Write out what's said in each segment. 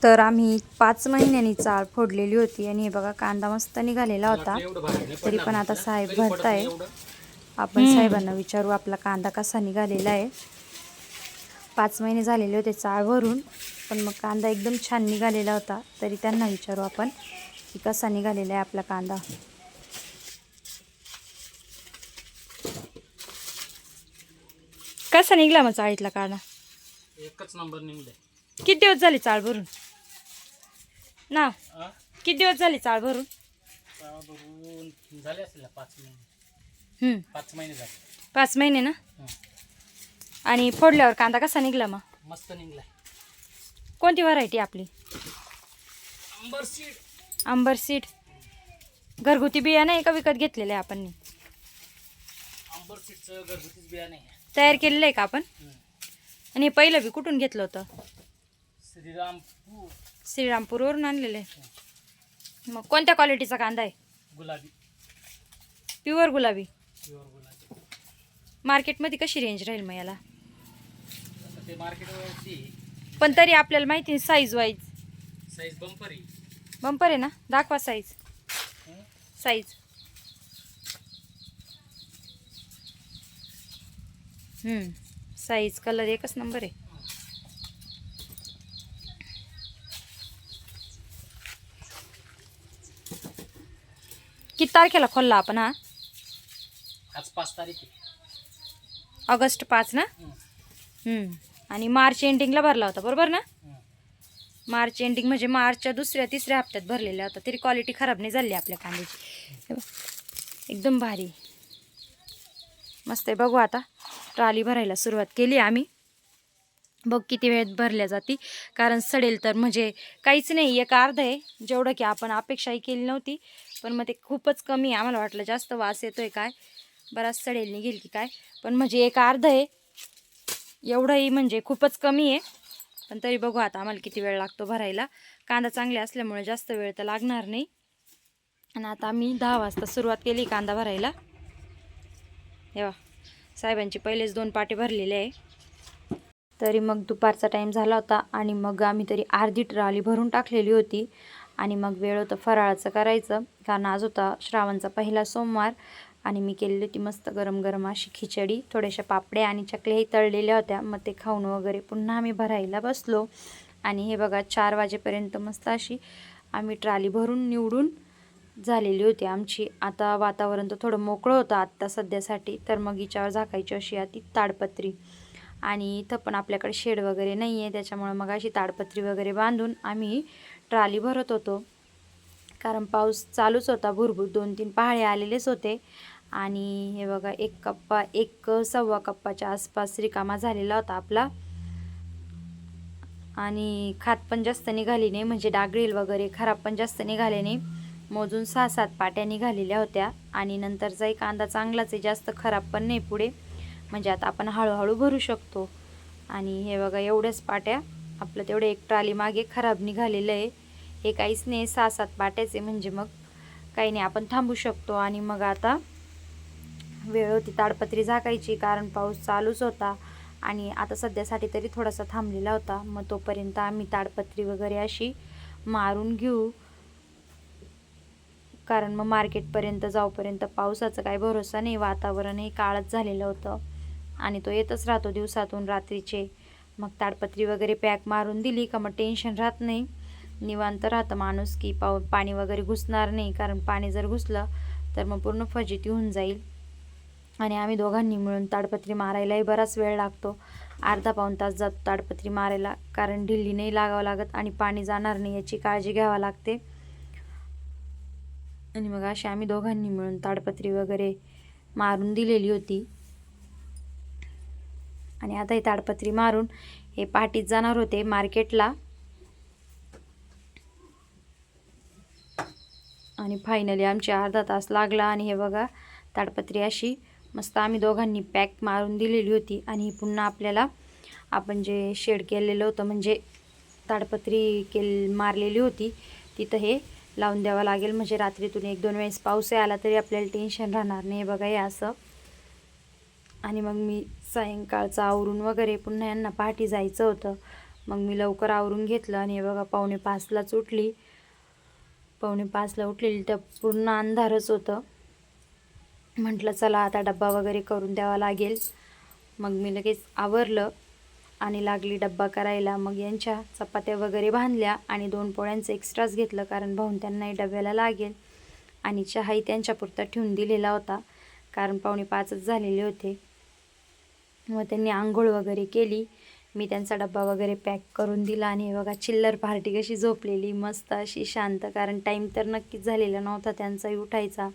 तर आम्ही 5 महिन्यांनी चाळ फोडलेली होती आणि हे बघा कांदा मस्त निघालेला होता. तरी पण आता साहेब भरताय. आपण साहेबांना विचारू आपला कांदा कसा निघालेला आहे. 5 महिने झालेले होते चाळ भरून, पण मग कांदा एकदम छान निघालेला होता. तरी त्यांना विचारू आपण की कसा निघालेला आहे आपला कांदा. कसा निघला मग चाळीतला कांदा? एकच नंबर निघले. किती दिवस झाले चाळ भरून ना? किती दिवस झाले चाळ भरून? झाले असेल 5 महिने. 5 महिने झाले. 5 महिने ना? आणि फोडल्यावर कांदा कसा निघला मग? मस्त निघलाय. कोणती व्हरायटी आपली? अंबर सीड. अंबर सीड. घरगुती बियाणं आहे का विकत घेतलेलं आहे आपण? अंबर सीडचं घरगुतीच बियाणं आहे. तयार केलेलं आहे का आपण? आणि पहिलं बी कुठून घेतलं होतं? श्रीरामपूरवरून आणलेलं आहे. मग कोणत्या क्वालिटीचा कांदा आहे? गुलाबी. प्युअर गुलाबी. प्युअर गुलाबी. मार्केटमध्ये कशी रेंज राहील मग याला? ते मार्केटवरती पण तरी आपल्याला माहिती साईज वाईज. साईज बंपर आहे. बंपर आहे ना? दाखवा साईज. साईज साईज कलर एकच नंबर आहे. किती तारखेला खोलला आपण हा? आज 5 तारीख आहे. ऑगस्ट 5 ना? आणि मार्च एंडिंगला भरला होता बरोबर ना? मार्च एंडिंग म्हणजे मार्चच्या 2-3 हप्त्यात भरलेला होता. तरी क्वालिटी खराब नाही झाली आपल्या कांद्याची. एकदम भारी मस्त आहे. बघू आता ट्राली भरायला सुरुवात केली आम्ही. बघ किती वेळेत भरल्या जाती, कारण सडेल तर म्हणजे काहीच नाही. एक अर्धा आहे जेवढं की आपण अपेक्षाही केली नव्हती, पण मग ते खूपच कमी आहे. आम्हाला वाटलं जास्त वास येतोय काय, बराच सडेल निघेल की काय, पण म्हणजे एक अर्धा आहे. एवढंही म्हणजे खूपच कमी आहे. पण तरी बघू आता आम्हाला किती वेळ लागतो भरायला. कांदा चांगले असल्यामुळे जास्त वेळ तर लागणार नाही. आणि आता आम्ही 10 वाजता सुरुवात केली कांदा भरायला. हे बघा साहेबांची पहिलेच 2 पाटे भरलेले आहे. तरी मग दुपारचा टाईम झाला होता आणि मग आम्ही तरी अर्धी ट्राली भरून टाकलेली होती. आणि मग वेळ होतं फराळाचं करायचं, कारण आज होता श्रावणचा पहिला सोमवार. आणि मी केलेली होती मस्त गरम गरम अशी खिचडी, थोड्याशा पापड्या आणि चकल्याही तळलेल्या होत्या. मग ते खाऊन वगैरे पुन्हा आम्ही भरायला बसलो. आणि हे बघा 4 वाजेपर्यंत मस्त अशी आम्ही ट्राली भरून निवडून झालेली होती आमची. आता वातावरण तर थोडं मोकळं होतं आत्ता सध्यासाठी, तर मग हिच्यावर झाकायची अशी ती ताडपत्री. आणि इथं पण आपल्याकडे शेड वगैरे नाही आहे, त्याच्यामुळे मग अशी ताडपत्री वगैरे बांधून आम्ही ट्राली भरत होतो. कारण पाऊस चालूच होता, भुरभुर 2-3 पहाडे आलेलेच होते. आणि हे बघा 1 कप्पा 1-1.25 कप्पाच्या आसपास रिकामा झालेला होता आपला. आणि खात पण जास्त निघाली नाही, म्हणजे डागळील वगैरे खराब पण जास्त निघाले नाही. मोजून 6-7 पाट्या निघालेल्या होत्या. आणि नंतरचाही कांदा चांगलाच आहे, जास्त खराब पण नाही पुढे, म्हणजे आता आपण हळूहळू भरू शकतो. आणि हे बघा एवढ्याच पाट्या आपलं तेवढे 1 ट्राली मागे खराब निघालेलं आहे. हे काहीच नाही, 6-7 पाट्याचे, म्हणजे मग काही नाही, आपण थांबू शकतो. आणि मग आता वेळ होती ताडपत्री झाकायची, कारण पाऊस चालूच होता. आणि आता सध्यासाठी तरी थोडासा थांबलेला होता. मग तोपर्यंत आम्ही ताडपत्री वगैरे अशी मारून घेऊ, कारण मग मार्केटपर्यंत जाऊपर्यंत पावसाचा काही भरोसा नाही. वातावरणही काळच झालेलं होतं आणि तो येतच राहतो दिवसातून रात्रीचे. मग ताडपत्री वगैरे पॅक मारून दिली का मग टेन्शन राहत नाही, निवांत राहतं माणूस की पाणी वगैरे घुसणार नाही. कारण पाणी जर घुसलं तर मग पूर्ण फजिती होऊन जाईल. आणि आम्ही दोघांनी मिळून ताडपत्री मारायलाही बराच वेळ लागतो, अर्धा-पाऊण तास जातो ताडपत्री मारायला, कारण ढिल्ली नाही लागावं लागत आणि पाणी जाणार नाही याची काळजी घ्यावी लागते. आणि मग अशी आम्ही दोघांनी मिळून ताडपत्री वगैरे मारून दिलेली होती. आणि आता ही ताडपत्री मारून हे पाठीत जाणार होते मार्केटला. आणि फायनली आमची अर्धा तास लागला. आणि हे बघा ताडपत्री अशी मस्त आम्ही दोघांनी पॅक मारून दिलेली होती. आणि पुन्हा आपल्याला आपण जे शेड केलेलं होतं, म्हणजे ताडपत्री मारलेली होती तिथं हे लावून द्यावं लागेल, म्हणजे रात्रीतून 1-2 वेळेस पाऊस आला तरी आपल्याला टेन्शन राहणार नाही. बघा हे असं. आणि मग मी सायंकाळचं आवरून वगैरे पुन्हा यांना पहाटे जायचं होतं, मग मी लवकर आवरून घेतलं आणि हे बघा 4:45लाच उठली. 4:45ला उठलेली तर पूर्ण अंधारच होतं. म्हटलं चला आता डब्बा वगैरे करून द्यावा लागेल. मग मी लगेच आवरलं आणि लागली डब्बा करायला. मग यांच्या चपात्या वगैरे बांधल्या आणि 2 पोळ्यांचं एक्स्ट्राच घेतलं कारण भाऊन त्यांनाही डब्याला लागेल. आणि चहाही त्यांच्यापुरता ठेवून दिलेला होता कारण 4:45च झालेले होते. मग त्यांनी आंघोळ वगैरे केली. मी त्यांचा डब्बा वगैरे पॅक करून दिला आणि हे बघा चिल्लर पार्टी कशी झोपलेली मस्त अशी शांत, कारण टाईम तर नक्कीच झालेला नव्हता त्यांचाही उठायचा.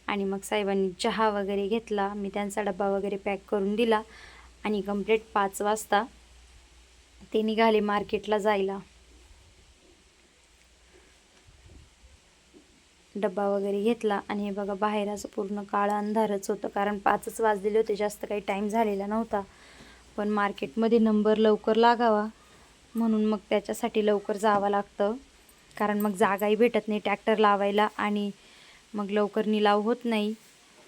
आणि मग साहेबांनी चहा वगैरे घेतला. मी त्यांचा डब्बा वगैरे पॅक करून दिला आणि कंप्लीट 5 वाजता ते निघाले मार्केटला जायला. डब्बा वगैरे घेतला आणि हे बघा बाहेर असं पूर्ण काळं अंधारच होतं कारण 5च वाजलेले होते, जास्त काही टाईम झालेला नव्हता. पण मार्केटमध्ये नंबर लवकर लागावा म्हणून मग त्याच्यासाठी लवकर जावं लागतं कारण मग जागाही भेटत नाही ट्रॅक्टर लावायला आणि मग लवकर निलाव होत नाही.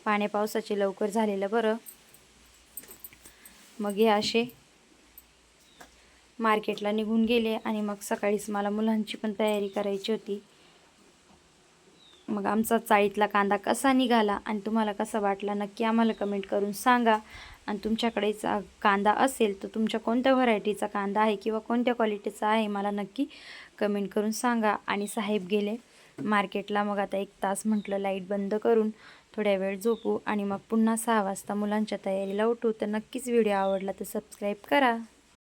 पाण्या पावसाचे लवकर झालेलं बरं. मग हे असे मार्केटला निघून गेले आणि मग सकाळीच मला मुलांची पण तयारी करायची होती. मग आमचा चाळीतला कांदा कसा निघाला आणि तुम्हाला कसा वाटला नक्की आम्हाला कमेंट करून सांगा. आणि तुमच्याकडेचा कांदा असेल तर तुमच्या कोणत्या व्हरायटीचा कांदा आहे किंवा कोणत्या क्वालिटीचा आहे मला नक्की कमेंट करून सांगा. आणि साहेब गेले मार्केटला. मग आता 1 तास म्हटलं लाईट बंद करून थोड्या वेळ झोपू आणि मग पुन्हा 6 वाजता मुलांच्या तयारीला उठू. तर नक्कीच व्हिडिओ आवडला तर सबस्क्राईब करा.